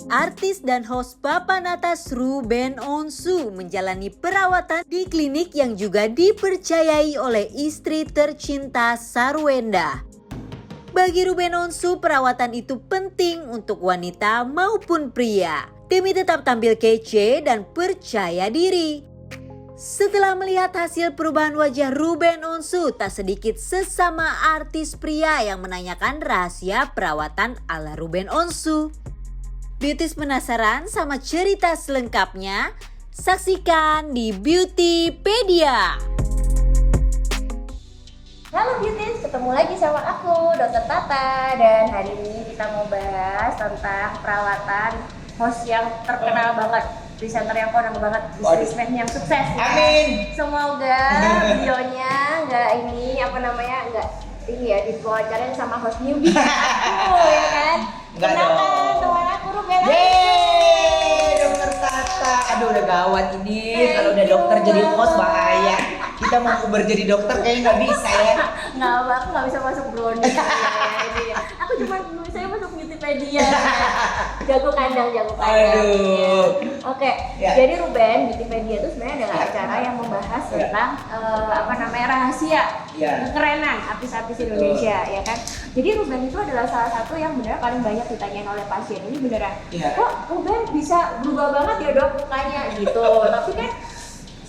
Artis dan host papan atas Ruben Onsu menjalani perawatan di klinik yang juga dipercayai oleh istri tercinta Sarwenda. Bagi Ruben Onsu, perawatan itu penting untuk wanita maupun pria demi tetap tampil kece dan percaya diri. Setelah melihat hasil perubahan wajah Ruben Onsu, tak sedikit sesama artis pria yang menanyakan rahasia perawatan ala Ruben Onsu. Beauties penasaran sama cerita selengkapnya? Saksikan di Beautypedia. Halo Beauties, ketemu lagi sama aku, Dr. Tata. Dan hari ini kita mau bahas tentang perawatan host yang terkenal banget, presenter yang konon banget, businessman yang sukses. Amin. Semoga videonya nggak diwawancara sama host newbie aku, ya kan? Nggak Kenalkan dong. teman aku Ruben. Yeay, Dokter Tata. Aduh udah gawat ini. Kalau udah dokter jadi host bahaya. Kita mau Uber jadi dokter kayaknya nggak bisa ya. Nggak apa, aku nggak bisa masuk brownie. Aku cuma saya masuk Beautypedia. Jago kandang. Aduh. Oke, Ya. jadi Ruben, Beautypedia itu sebenarnya adalah acara yang membahas tentang rahasia kekerenan artis-artis Indonesia, ya kan? Jadi Ruben itu adalah salah satu yang benar paling banyak ditanyain oleh pasien. Ini beneran, kok Ruben bisa berubah banget ya dok mukanya gitu. Tapi kan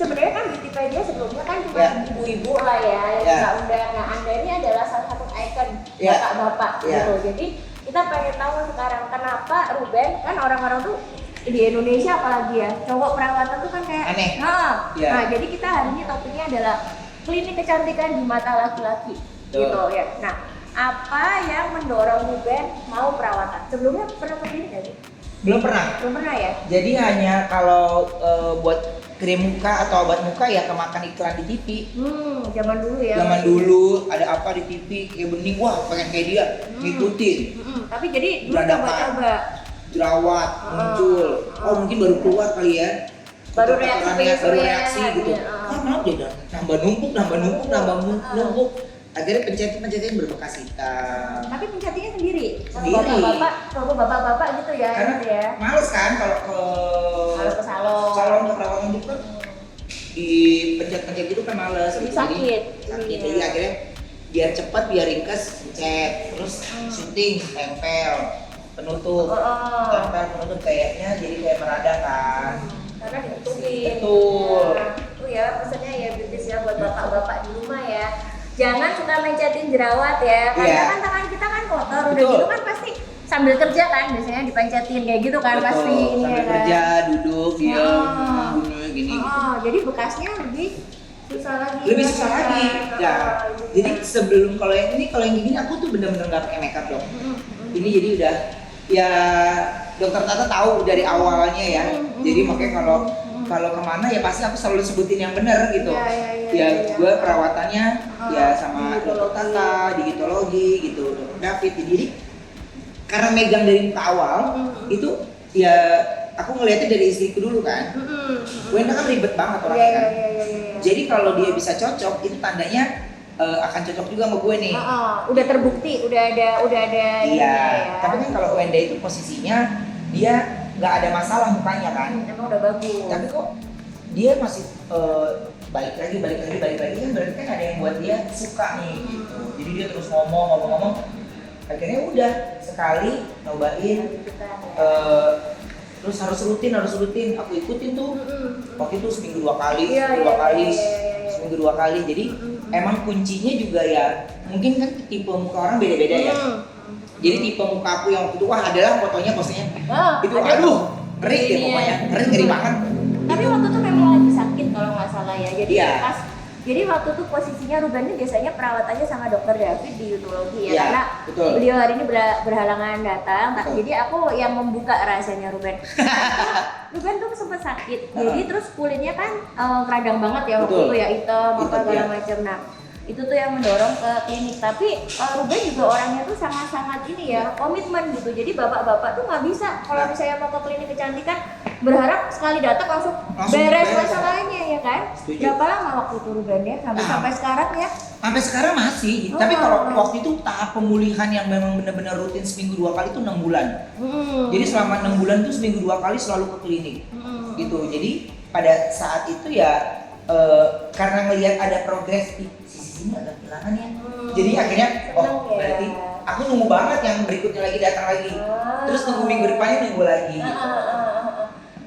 sebenarnya kan Beautypedia sebelumnya kan cuma ibu-ibu lah ya yang kita undang. Nah, Anda ini adalah salah satu ikon bapak-bapak gitu. Jadi kita pengen tahu sekarang kenapa Ruben, kan orang-orang tuh di Indonesia apalagi ya, cowok perawatan tuh kan kayak aneh. Nah, jadi kita hari ini topiknya adalah klinik kecantikan di mata laki-laki gitu ya. Nah, apa yang mendorong Ruben mau perawatan? Sebelumnya pernah ke klinik nggak sih? Belum pernah. Belum pernah ya? Jadi hanya kalau buat krim muka atau obat muka ya kemakan iklan di TV. Zaman dulu ya. Zaman dulu ada apa di TV kayak bening, wah pengen kayak dia, ngikutin. Tapi jadi dulu Beradakan. coba-coba. Jerawat muncul. Oh mungkin baru keluar kali ya. Baru Itu reaksi kotorannya, baru penyesuaian. reaksi gitu. Iya. Kenapa dia udah nambah numpuk. Akhirnya pencet berbekas hitam. Tapi pencetinya sendiri. Sendiri. Kalau bapak-bapak gitu ya. Karena gitu ya. males kan kalau ke salon. salon ke perawatan gitu kan di pencet gitu kan males. Jadi gitu. sakit. Sakit. Iya. Jadi akhirnya biar cepat biar ringkes pencet terus syuting tempel penutup kayaknya jadi kayak merada kan. Karena ditutupin. Betul. Nah, itu ya pesannya ya beauties ya buat bapak-bapak di rumah ya. Jangan suka mencetin jerawat ya. Karena kan tangan kita kan kotor, udah gitu kan pasti sambil kerja kan biasanya dipencetin kayak gitu kan. Betul. Pasti ini sambil ya kan. kerja duduk diam gini. Jadi bekasnya lebih susah lagi. Lebih susah lagi. Ya. Jadi sebelum kalau yang gini aku tuh bener-bener nggak pakai makeup dong. Ini jadi udah ya dokter Tata tahu dari awalnya ya. Jadi makanya kalau kemana ya pasti aku selalu sebutin yang benar gitu. Gue perawatannya ya sama dokter Tata, digitologi gitu, dokter David. Jadi karena megang dari muka awal itu ya aku ngelihatnya dari istriku dulu kan. Wenda kan ribet banget orangnya kan. Jadi kalau dia bisa cocok itu tandanya akan cocok juga sama gue nih. Udah terbukti, udah ada Iya. Tapi kan kalau Wenda itu posisinya dia nggak ada masalah mukanya kan. Emang udah bagus. Tapi kok dia masih balik lagi kan berarti kan ada yang buat dia suka nih gitu. Jadi dia terus ngomong. Akhirnya udah sekali nyobain terus harus rutin aku ikutin tuh. Waktu itu seminggu dua kali. Jadi emang kuncinya juga ya mungkin kan tipe muka orang beda-beda ya. Jadi tipe muka aku yang waktu itu adalah fotonya itu aduh ngeri deh pokoknya, ngeri banget. Tapi waktu itu memang lagi sakit kalau nggak salah ya. Jadi waktu itu posisinya Ruben ini biasanya perawatannya sama dokter David di Utologi ya, karena beliau hari ini berhalangan datang. Jadi aku yang membuka rahasianya Ruben. Ruben tuh sempat sakit, jadi terus kulitnya kan radang banget ya waktu itu ya, hitam apa segala macam. Nah Itu tuh yang mendorong ke klinik. Tapi Ruben juga orangnya tuh sangat-sangat ini ya, komitmen gitu. Jadi bapak-bapak tuh nggak bisa kalau misalnya mau ke klinik kecantikan berharap sekali datang langsung beres masalahnya ya kan. Setuju. Berapa lama waktu itu Ruben ya? Sampai sekarang ya? Sampai sekarang masih. Tapi kalau waktu itu tahap pemulihan yang memang benar-benar rutin seminggu 2 kali itu 6 bulan. Jadi selama 6 bulan tuh seminggu 2 kali selalu ke klinik. Gitu. Jadi pada saat itu ya karena ngelihat ada progres di sisi sini agak kehilangan ya. Jadi akhirnya berarti aku nunggu banget yang berikutnya lagi datang lagi. Terus nunggu minggu depannya nunggu lagi.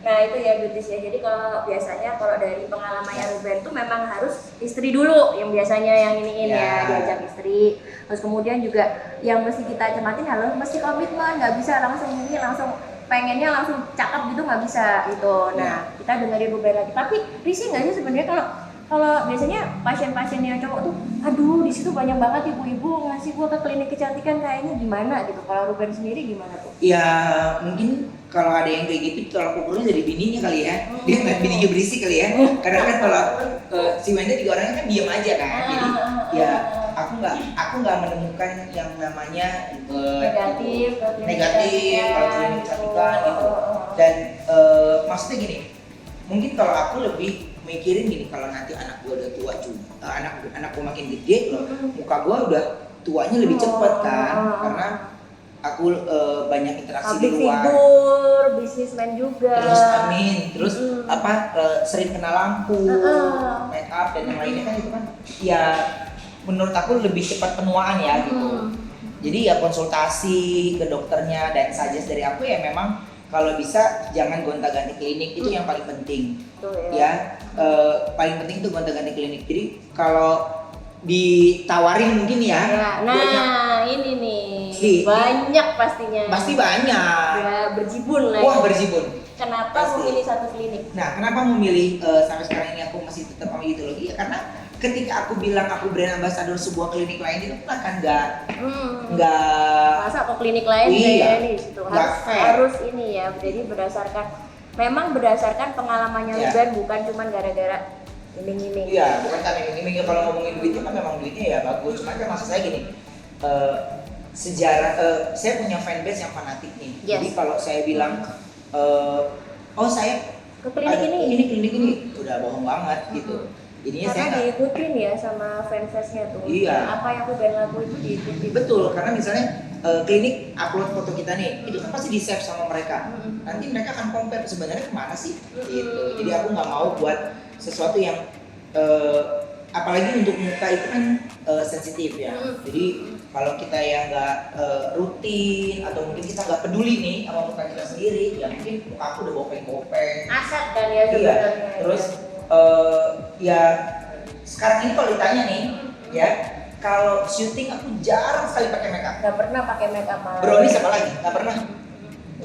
Nah itu ya beauties ya. Jadi kalau biasanya kalau dari pengalamannya Ruben tuh memang harus istri dulu yang biasanya yang iniin ya diajak istri. Terus kemudian juga yang mesti kita cematin harus mesti komitmen, nggak bisa langsung ini langsung pengennya langsung cakep gitu nggak bisa gitu. Nah kita dengerin Ruben lagi. Tapi risih nggak sih sebenarnya kalau biasanya pasien-pasien yang cowok tuh, aduh di situ banyak banget ibu-ibu ngasih gua ke klinik kecantikan kayaknya gimana gitu. Kalau Ruben sendiri gimana tuh? Ya mungkin kalau ada yang kayak gitu tolak ukurnya dari bininya kali ya. Dia ngeliat bininya berisik kali ya. Karena kan kalau si Wenda juga orangnya kan diam aja kan. Jadi ya aku nggak menemukan yang namanya negatif kalau klinik kecantikan gitu. Dan maksudnya gini, mungkin kalau aku lebih mikirin gini, kalau nanti anak gua udah tua anak gua makin gede loh, muka gua udah tuanya lebih cepet kan, karena aku banyak interaksi di luar. Figur, bisnismen juga. Terus terus sering kena lampu, make up dan yang lainnya kan itu kan ya menurut aku lebih cepat penuaan ya gitu. Jadi ya konsultasi ke dokternya dan suggest dari aku ya memang kalau bisa jangan gonta-ganti klinik, itu yang paling penting. Ya, paling penting itu gonta-ganti klinik. Jadi kalau ditawarin mungkin ya. Nah, ini nih. Banyak pastinya. Pasti banyak. Ya, berjibun lah. Wah, berjibun. Kenapa memilih satu klinik? Nah, kenapa memilih sampai sekarang ini aku masih tetap sama Gitologi? Ya karena ketika aku bilang aku brand ambassador sebuah klinik lain itu kan nggak masa ke klinik lain ini situ harus ini ya. Jadi berdasarkan pengalamannya Ruben, bukan cuma gara-gara iming-iming. Iya, bukan karena iming-iming. Kalau ngomongin duitnya kan memang duitnya ya bagus. Cuma kan maksud saya gini, sejarah saya punya fanbase yang fanatik nih. Jadi kalau saya bilang saya ke klinik ini udah bohong banget gitu. Jadinya karena diikutin ya sama fansnya tuh. Iya. Apa yang Ruben lakuin itu diikutin. Betul, karena misalnya klinik upload foto kita nih, itu kan pasti di save sama mereka. Nanti mereka akan compare sebenarnya kemana sih, gitu. Jadi aku nggak mau buat sesuatu yang apalagi untuk muka itu kan sensitif ya. Jadi kalau kita yang nggak rutin atau mungkin kita nggak peduli nih sama muka kita sendiri, ya mungkin muka aku udah bopeng-bopeng. Aset kan ya sebenarnya. Terus ya sekarang ini kalau ditanya nih, ya kalau syuting aku jarang sekali pakai makeup. Nggak pernah pakai makeup malah. Brownies apa lagi? Nggak pernah.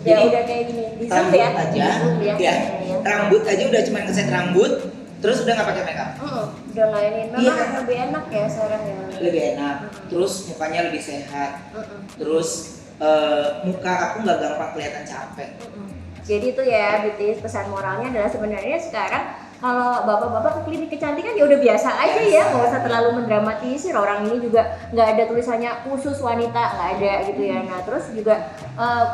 Ya udah kayak gini, di zoom ya. Rambut aja udah cuma ngeset rambut, terus udah nggak pakai makeup. Udah nggak ini, memang lebih enak ya sekarang ya. Lebih enak. Terus mukanya lebih sehat. Terus muka aku nggak gampang kelihatan capek. Jadi itu ya, beauties, pesan moralnya adalah sebenarnya sekarang kalau bapak-bapak ke klinik kecantikan ya udah biasa aja ya, nggak usah terlalu mendramatisir. Orang ini juga nggak ada tulisannya khusus wanita, nggak ada gitu ya. Nah terus juga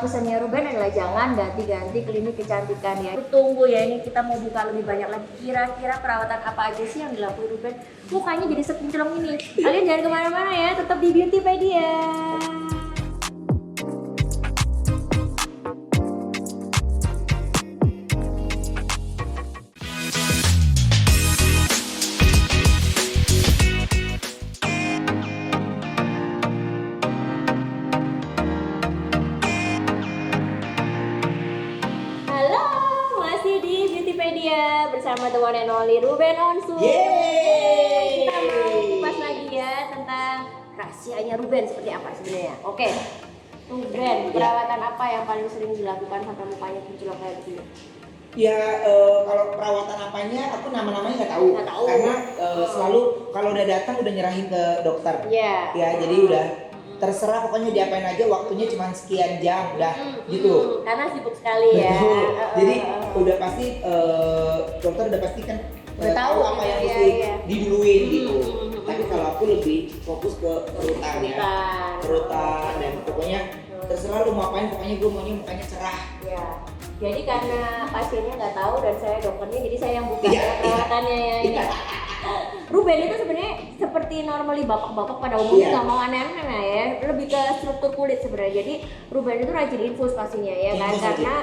pesannya Ruben adalah jangan ganti-ganti klinik kecantikan ya. Tunggu ya, ini kita mau buka lebih banyak lagi. Kira-kira perawatan apa aja sih yang dilakuin Ruben? Mukanya jadi sekinclong ini. Kalian jangan kemana-mana ya, tetap di Beautypedia. Bersama the one and only Ruben Onsu. Yeay. Kita mau kupas lagi ya tentang rahasianya Ruben seperti apa sebenarnya. Oke, Ruben, perawatan apa yang paling sering dilakukan sampai mukanya kinclong kayak gini? Ya kalau perawatan apanya aku nama-namanya nggak tahu. Karena selalu kalau udah datang udah nyerahin ke dokter. Ya jadi udah terserah pokoknya diapain aja, waktunya cuma sekian jam udah gitu. Karena sibuk sekali ya. Jadi udah pasti dokter udah pasti kan tahu apa yang mesti diduluin gitu. Tapi kalau aku lebih fokus ke perutan ya. Perutan dan pokoknya terserah lu mau apain, pokoknya gue maunya mukanya cerah. Ya. Jadi karena pasiennya nggak tahu dan saya dokternya, jadi saya yang buka Iya, perawatannya ya ini. Ruben itu sebenarnya seperti normally bapak-bapak pada umumnya nggak mau aneh-aneh ya, lebih ke struktur kulit sebenarnya. Jadi Ruben itu rajin infus pastinya ya kan, karena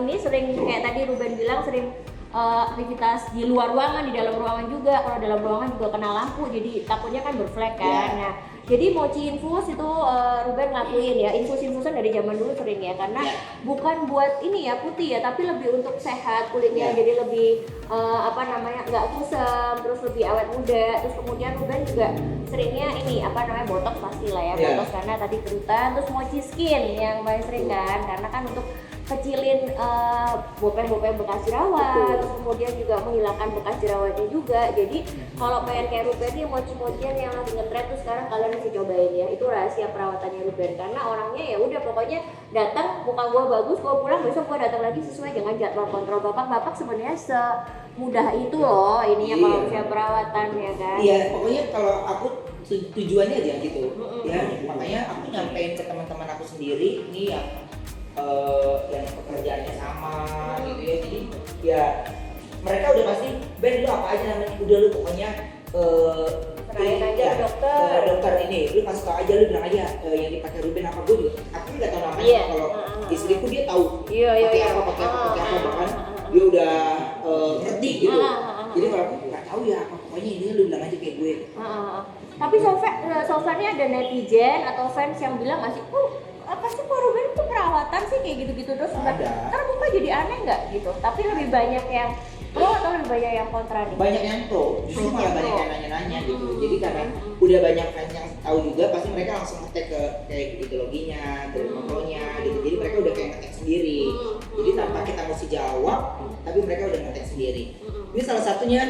ini sering kayak tadi Ruben bilang sering aktivitas di luar ruangan, di dalam ruangan juga. Kalau dalam ruangan juga kena lampu, jadi takutnya kan berflek kan. Nah, jadi mochi infus itu Ruben ngakuin ya, infus-infusan dari zaman dulu sering ya, karena bukan buat ini ya putih ya, tapi lebih untuk sehat kulitnya, jadi lebih nggak kusam, terus lebih awet muda. Terus kemudian Ruben juga seringnya ini botox pastilah ya, botox karena tadi kerutan. Terus mochi skin yang paling sering kan, karena kan untuk kecilin bopeng-bopeng bekas jerawat, terus kemudian juga menghilangkan bekas jerawatnya juga. Jadi kalau pengen kayak Ruben nih, mochi-mochian yang lagi ngetren tuh sekarang kalian mesti cobain ya. Itu rahasia perawatannya Ruben, karena orangnya ya udah pokoknya datang, muka gua bagus, gua pulang besok gua datang lagi sesuai dengan jadwal kontrol. Bapak sebenarnya semudah itu loh ininya kalau misalnya perawatan ya kan. Iya, pokoknya kalau aku tujuannya aja gitu ya, makanya aku nyampein ke teman-teman aku sendiri nih yang pekerjaannya sama gitu ya, jadi ya mereka udah pasti Ben lu apa aja namanya, udah lu pokoknya kenalin aja dokter ini, lu kasih tau aja, lu bilang aja yang dipakai Ruben apa. Gue juga aku nggak tahu namanya, kalau istriku dia tahu pakai apa bahkan dia udah ngerti gitu. Jadi kalau aku nggak tahu ya apa, pokoknya ini lu bilang aja kayak gue. Tapi so far ada netizen atau fans yang bilang masih apa sih Pak Ruben itu perawatan sih kayak gitu-gitu terus ntar muka jadi aneh nggak gitu. Tapi lebih banyak yang pro atau lebih banyak yang kontra nih? Banyak yang pro, justru malah banyak yang nanya-nanya gitu. Jadi karena udah banyak fans yang tahu juga, pasti mereka langsung ngetek ke kayak ideologinya, dermatologinya gitu. Jadi mereka udah kayak ngetek sendiri. Jadi tanpa kita mesti jawab, tapi mereka udah ngetek sendiri. Ini salah satunya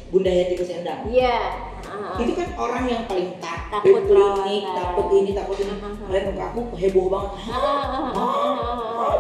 Bunda Yati Kusendang. Iya. Itu kan orang yang paling takut klinik, takut ini. Melihat muka aku heboh banget.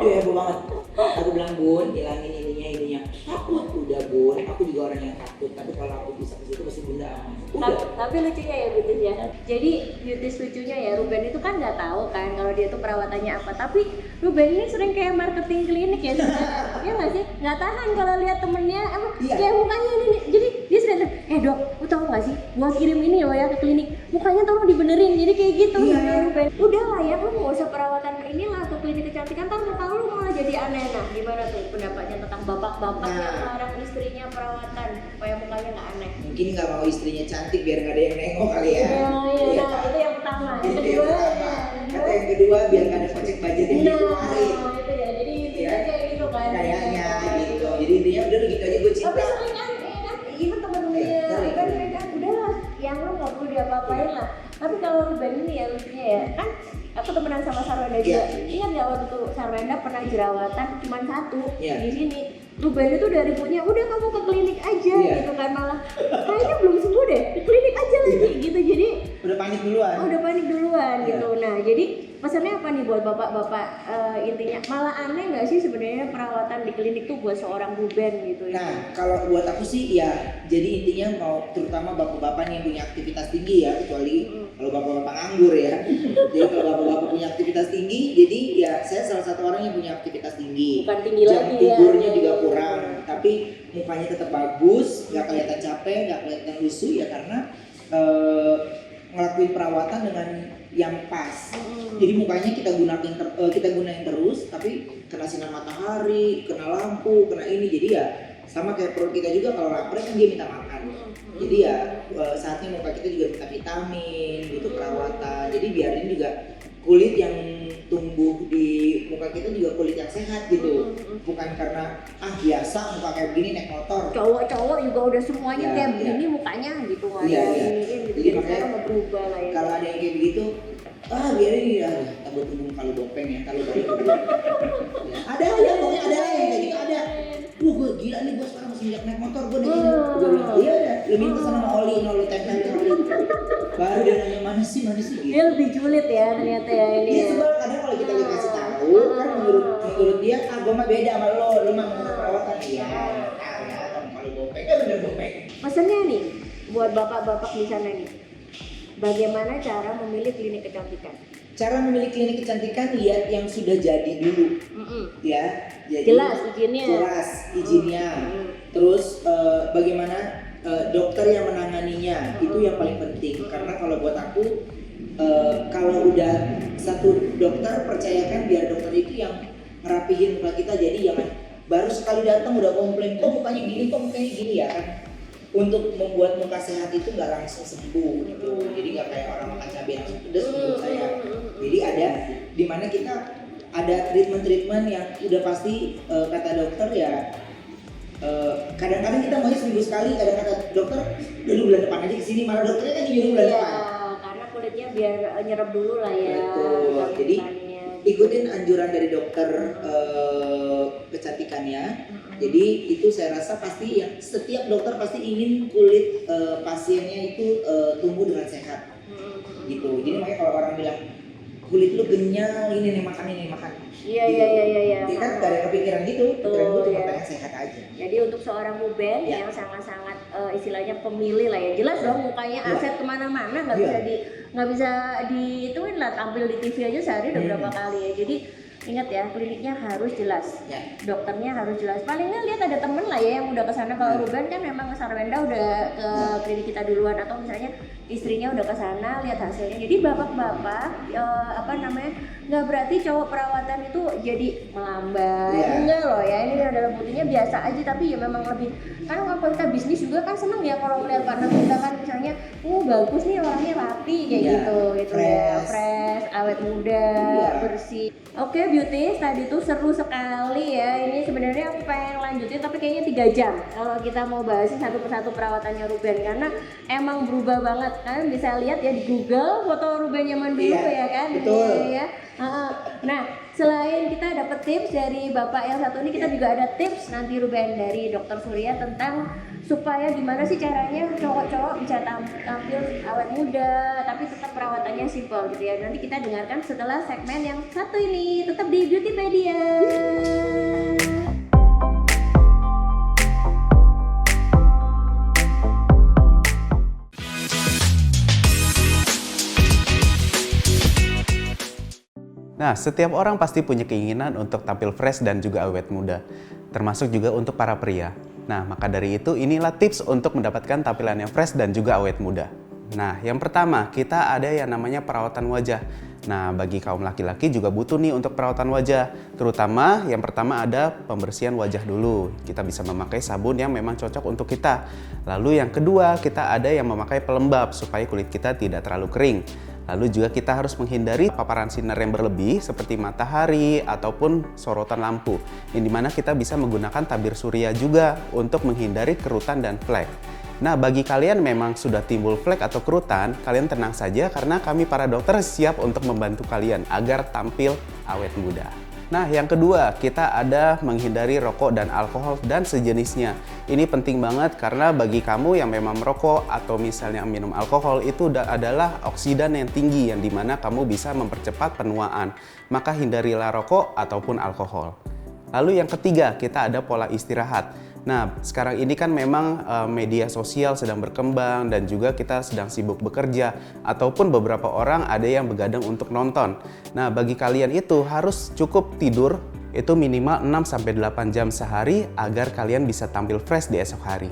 Dia heboh banget. Aku bilang, Bun, hilangin ininya. Takut, udah Bun. Aku juga orang yang takut. Tapi kalau aku bisa ke situ pasti Bunda aman. Tapi lucunya ya Beauties ya. Jadi Beauties lucunya ya, Ruben itu kan nggak tahu kan kalau dia tuh perawatannya apa. Tapi Ruben ini sering kayak marketing klinik ya sebenarnya. Iya nggak sih? Nggak tahan kalau lihat temennya emang kayak mukanya ini. Jadi dia sering dok, lu tahu nggak sih? Gua kirim ini loh ya ke klinik. Mukanya tolong dibenerin. Jadi kayak gitu Ruben. Udah lah ya, lu nggak usah perawatan inilah ke klinik kecantikan. Ntar muka lu malah jadi aneh. Nah, gimana tuh pendapatnya tentang bapak-bapak yang melarang istrinya perawatan supaya mukanya nggak aneh? Mungkin nggak mau istrinya cantik biar nggak ada yang nengok kali ya. Iya, itu yang pertama. Yang kedua biar nggak ada pajak budget yang dikeluarin. Itu ya, jadi intinya kayak gitu kan. Kayaknya gitu. Jadi intinya udah gitu aja gue cinta. Tapi sering kan, even temen-temennya Ruben kan udahlah, yang lu nggak perlu diapa-apain lah. Tapi kalau Ruben ini ya lucunya ya, kan aku temenan sama Sarwenda juga. Ingat nggak waktu itu Sarwenda pernah jerawatan cuma satu di sini. Ruben itu dari punya udah kamu ke klinik aja gitu kan, malah kayaknya belum sembuh deh, ke klinik aja lagi gitu. Jadi udah panik duluan. Gitu. Nah, jadi pesannya apa nih buat bapak-bapak, intinya malah aneh nggak sih sebenarnya perawatan di klinik tuh buat seorang Ruben gitu ya? Nah, kalau buat aku sih ya, jadi intinya mau terutama bapak-bapak yang punya aktivitas tinggi ya, kecuali kalau bapak-bapak nganggur ya. Jadi kalau bapak-bapak punya aktivitas tinggi, jadi ya saya salah satu orang yang punya aktivitas tinggi. Bukan tinggi jam lagi tidurnya ya. juga kurang, tapi mukanya tetap bagus, nggak kelihatan capek, nggak kelihatan lusuh ya karena ngelakuin perawatan dengan yang pas. Jadi mukanya kita gunain terus, tapi kena sinar matahari, kena lampu, kena ini, jadi ya sama kayak perut kita juga kalau lapar kan dia minta makan. Jadi ya saatnya muka kita juga minta vitamin, butuh perawatan. Jadi biarin juga kulit yang tumbuh di muka kita juga kulit yang sehat gitu. Bukan karena biasa muka kayak begini naik motor. Cowok juga udah semuanya kayak begini mukanya gitu kan. Jadi makanya mau berubah lah ya. Kalau ada yang kayak begitu, biarin ya, takut tumbuh kalau bopeng ya, kalau balik ya. Ada pokoknya ada yang kayak gitu ada. Gue gila nih, gue sekarang masih naik motor, gue udah gue bilang iya udah, lebih pesan sama oli, lu tempel oli. Baru dia nanya mana sih gitu. Dia lebih julid ya ternyata ya ini. Iya sebab kadang kalau kita dikasih tahu kan menurut dia gue mah beda sama lu mah menurut perawatan iya. Kalau bopeng bener bopeng. Maksudnya nih buat bapak-bapak di sana nih, bagaimana cara memilih klinik kecantikan? Cara memilih klinik kecantikan lihat yang sudah jadi dulu, ya. Jadi, jelas izinnya. Terus bagaimana dokter yang menanganinya itu yang paling penting. Karena kalau buat aku kalau udah satu dokter percayakan biar dokter itu yang ngerapihin muka kita. Jadi jangan baru sekali datang udah komplain kok mukanya gini ya kan. Untuk membuat muka sehat itu nggak langsung sembuh gitu. Jadi nggak kayak orang makan cabai langsung pedes menurut saya. Jadi ada di mana kita ada treatment yang udah pasti kata dokter ya. Kadang-kadang kita maunya seminggu sekali, kadang kata dokter dulu bulan depan aja kesini, malah dokternya kan nyuruh bulan depan. Karena kulitnya biar nyerap dulu lah ya. Betul. Jadi ikutin anjuran dari dokter kecantikannya. Jadi itu saya rasa pasti yang setiap dokter pasti ingin kulit pasiennya itu tumbuh dengan sehat. Gitu. Jadi makanya kalau orang bilang kulit lu kenyal, ini nih makan. Iya. Dia kan gak ada kepikiran gitu. Pikiran gue cuma pengen sehat aja. Jadi untuk seorang Ruben yang sangat-sangat istilahnya pemilih lah ya, jelas dong mukanya aset kemana-mana, nggak bisa diituin lah, tampil di TV aja sehari udah berapa kali ya. Jadi ingat ya, kliniknya harus jelas, dokternya harus jelas. Paling nggak lihat ada temen lah ya yang udah kesana. Kalau Ruben kan memang Sarwenda udah ke klinik kita duluan, atau misalnya istrinya udah kesana lihat hasilnya. Jadi bapak-bapak nggak berarti cowok perawatan itu jadi melambai, enggak loh ya. Ini adalah buktinya biasa aja, tapi ya memang lebih, karena kalau kita bisnis juga kan seneng ya kalau melihat partner kita kan misalnya bagus nih orangnya rapi kayak gitu ya, fresh, awet muda, bersih. Oke, beauties, tadi tuh seru sekali ya. Ini sebenarnya aku pengen lanjutin tapi kayaknya 3 jam kalau kita mau bahasin satu persatu perawatannya Ruben, karena emang berubah banget. Kalian bisa lihat ya di Google foto Ruben zaman dulu ya kan. Betul. Ya. Nah, selain kita dapat tips dari Bapak yang satu ini, kita juga ada tips nanti Ruben dari Dr. Surya tentang supaya gimana sih caranya cowok-cowok bisa tampil awet muda tapi tetap perawatannya simple gitu ya. Nanti kita dengarkan setelah segmen yang satu ini. Tetap di Beautypedia. Nah, setiap orang pasti punya keinginan untuk tampil fresh dan juga awet muda, termasuk juga untuk para pria. Nah, maka dari itu inilah tips untuk mendapatkan tampilan yang fresh dan juga awet muda. Nah, yang pertama, kita ada yang namanya perawatan wajah. Nah, bagi kaum laki-laki juga butuh nih untuk perawatan wajah. Terutama yang pertama ada pembersihan wajah dulu. Kita bisa memakai sabun yang memang cocok untuk kita. Lalu yang kedua, kita ada yang memakai pelembab supaya kulit kita tidak terlalu kering. Lalu juga kita harus menghindari paparan sinar yang berlebih seperti matahari ataupun sorotan lampu. Yang dimana kita bisa menggunakan tabir surya juga untuk menghindari kerutan dan flek. Nah, bagi kalian memang sudah timbul flek atau kerutan, kalian tenang saja karena kami para dokter siap untuk membantu kalian agar tampil awet muda. Nah, yang kedua, kita ada menghindari rokok dan alkohol dan sejenisnya. Ini penting banget karena bagi kamu yang memang merokok atau misalnya minum alkohol itu adalah oksidan yang tinggi yang dimana kamu bisa mempercepat penuaan. Maka hindarilah rokok ataupun alkohol. Lalu yang ketiga, kita ada pola istirahat. Nah, sekarang ini kan memang media sosial sedang berkembang dan juga kita sedang sibuk bekerja ataupun beberapa orang ada yang begadang untuk nonton. Nah, bagi kalian itu harus cukup tidur itu minimal 6-8 jam sehari agar kalian bisa tampil fresh di esok hari.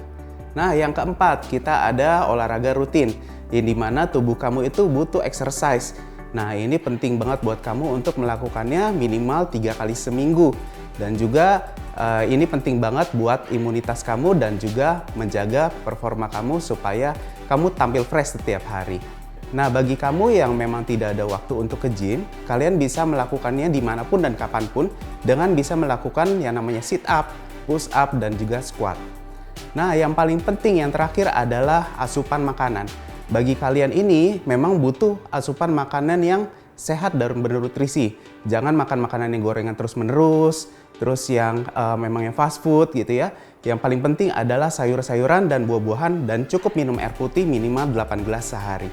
Nah, yang keempat, kita ada olahraga rutin yang dimana tubuh kamu itu butuh exercise. Nah, ini penting banget buat kamu untuk melakukannya minimal 3 kali seminggu. Dan juga ini penting banget buat imunitas kamu dan juga menjaga performa kamu supaya kamu tampil fresh setiap hari. Nah, bagi kamu yang memang tidak ada waktu untuk ke gym, kalian bisa melakukannya dimanapun dan kapanpun dengan bisa melakukan yang namanya sit up, push up, dan juga squat. Nah, yang paling penting yang terakhir adalah asupan makanan. Bagi kalian ini memang butuh asupan makanan yang sehat dan bernutrisi. Jangan makan makanan yang gorengan terus-menerus, terus yang memang yang fast food gitu ya. Yang paling penting adalah sayur-sayuran dan buah-buahan dan cukup minum air putih minimal 8 gelas sehari.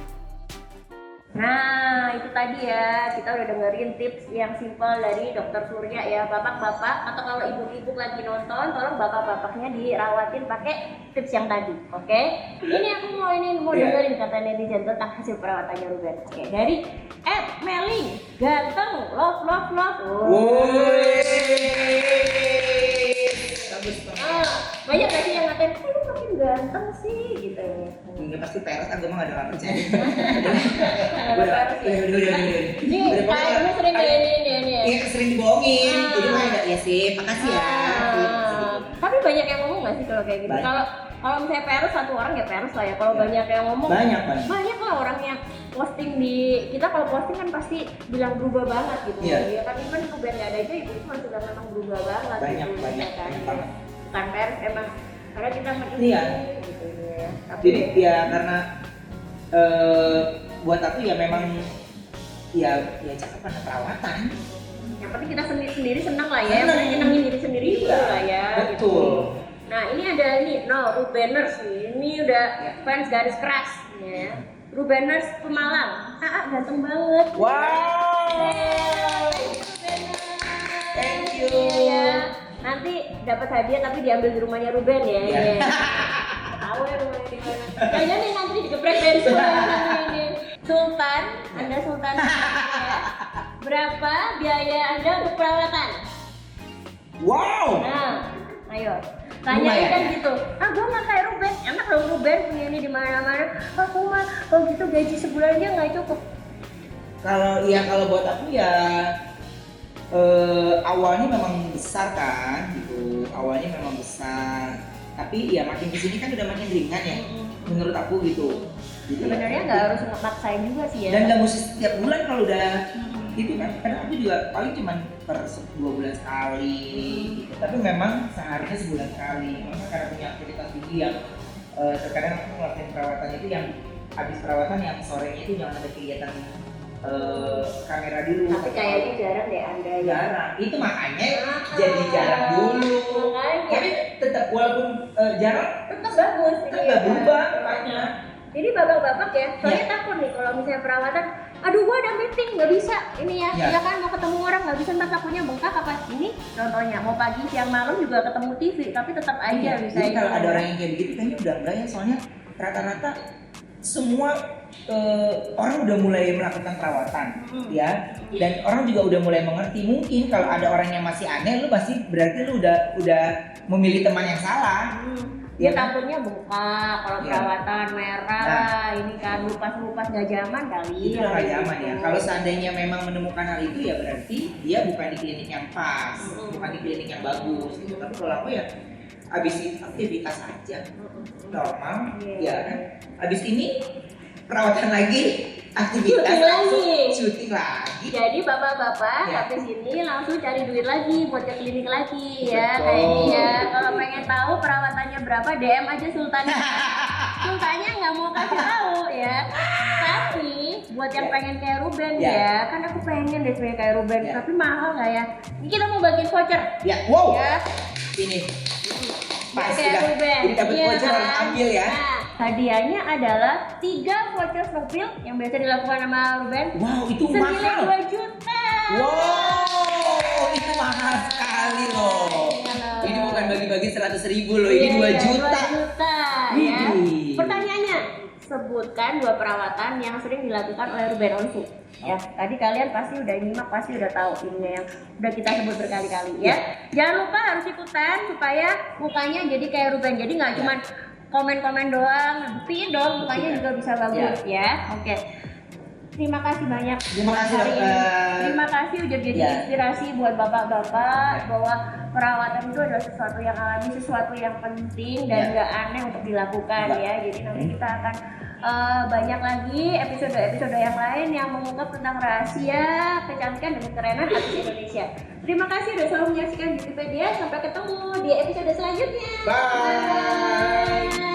Nah, Nah itu tadi ya, kita udah dengerin tips yang simpel dari Dokter Surya ya. Bapak-bapak atau kalau ibu-ibu lagi nonton, tolong bapak-bapaknya dirawatin pakai tips yang tadi, oke? Ini aku mau dengerin kata netizen tentang hasil perawatannya Ruben. Oke, dari Meling, ganteng, love. Woi. Bagus banget. Banyak gak sih yang ngatain, lu makin ganteng sih gitu ya. Enggak pasti peres, aku mah gak percaya. Udah. Ini kayaknya sering diinin ya. Iya, sering dibohongin. Jadi mah enggak ya sih, makasih ya. Tapi banyak yang ngomong gak sih kalau kayak gitu? Kalau misalnya peres satu orang ya peres lah ya. Kalau banyak yang ngomong, banyak lah orang yang posting di kita. Kalau posting kan pasti bilang berubah banget gitu. Ya kan even Ruben nggak ada aja itu masih sudah memang berubah banget. Banyak kan. banget. Bukan peres emang karena kita Iya. gitu ya. Jadi ya karena buat aku ya memang ya cakep karena perawatan. Yang penting kita sendiri senang lah ya. Yang penting nyenengin diri sendiri dulu lah ya. Betul. Gitu. Nah ini ada nih, Rubeners nih. Ini udah fans garis keras ya. Rubeners Pemalang. Ganteng banget. Wow. Thank you. Ya. Nanti dapat hadiah tapi diambil di rumahnya Ruben ya. Yeah. Tahu ya rumahnya di mana. Kayaknya nih nanti digeprek dari ini. Sultan, Anda Sultan. Berapa biaya Anda untuk perawatan? Wow. Nah, ayo. Tanyain kan gitu. Gue nggak kayak Ruben. Enak dong Ruben punya ini di mana-mana. Aku mah kalau gitu gaji sebulannya nggak cukup. Kalau buat aku ya awalnya memang besar kan gitu. Awalnya memang besar. Tapi ya makin kesini kan udah makin ringan ya. Menurut aku gitu. Sebenarnya nggak harus maksain juga sih ya. Dan nggak mesti setiap bulan kalau udah gitu kan. Karena aku juga paling cuma per 2 bulan sekali gitu. Tapi memang seharusnya sebulan sekali. Karena punya aktivitas tinggi yang terkadang aku ngelakuin perawatan itu yang habis perawatan yang sorenya itu jangan ada kegiatan kamera dulu. Tapi kayaknya jarang deh Anda ya. Jarang. Itu makanya jadi jarang dulu. Makanya. Tapi tetap walaupun jarang Tetap bagus. tetap nggak berubah makanya. Jadi bapak-bapak ya, soalnya takut nih kalau misalnya perawatan, aduh gua ada meeting nggak bisa ini ya, ya kan mau ketemu orang nggak bisa, ntar takutnya bengkak apa ini contohnya mau pagi siang malam juga ketemu TV tapi tetap aja bisa. Jadi kalau ada orang yang kayak begitu kayaknya udah enggak ya, soalnya rata-rata semua orang udah mulai melakukan perawatan ya, dan orang juga udah mulai mengerti. Mungkin kalau ada orang yang masih aneh, lu pasti berarti lu udah memilih teman yang salah. Dia takutnya bengkak kalau perawatan merah, ini kan lupas nggak zaman kali. Itu udah nggak zaman ya. Kalau seandainya memang menemukan hal itu ya berarti dia bukan di klinik yang pas, bukan di klinik yang bagus. Gitu. Tapi kalau aku ya abis itu aktivitas aja normal, ya kan. Abis ini perawatan lagi, aktivitas syuting lagi. Jadi bapak-bapak habis ini langsung cari duit lagi buat ke klinik lagi ya. Kayak ini ya. Kalau pengen tahu perawatannya berapa, DM aja Sultannya. Sultannya nggak mau kasih tahu ya. Tapi buat yang pengen kayak Ruben ya, kan aku pengen deh kayak Ruben. Tapi mahal nggak ya? Ini kita mau bagiin voucher. Ya, wow. Ya. Ini. Pas kayak Ruben. Jadi dapat voucher harus ambil ya. Nah, hadiahnya adalah 3 voucher mobil yang biasa dilakukan sama Ruben. Wow, itu senilai mahal. 2 juta. Wow, itu mahal sekali loh. Ini bukan bagi-bagi 100.000 loh, ini 2 juta. 2 juta ya. Pertanyaannya, sebutkan 2 perawatan yang sering dilakukan oleh Ruben Onsu. Ya, tadi kalian pasti udah nyimak, pasti udah tahu ini yang udah kita sebut berkali-kali ya. Jangan lupa harus ikutan supaya mukanya jadi kayak Ruben. Jadi nggak cuman komen-komen doang, buktiin dong mukanya juga bisa bagus ya. Oke. Terima kasih banyak. Terima kasih hari ini. dokter. Terima kasih udah jadi inspirasi buat bapak-bapak bahwa perawatan itu adalah sesuatu yang alami, sesuatu yang penting dan nggak aneh untuk dilakukan ya. Jadi nanti kita akan banyak lagi episode-episode yang lain yang mengungkap tentang rahasia kecantikan dan kekerenan artis Indonesia. Terima kasih udah selalu menyaksikan Beautypedia. Sampai ketemu di episode selanjutnya. Bye.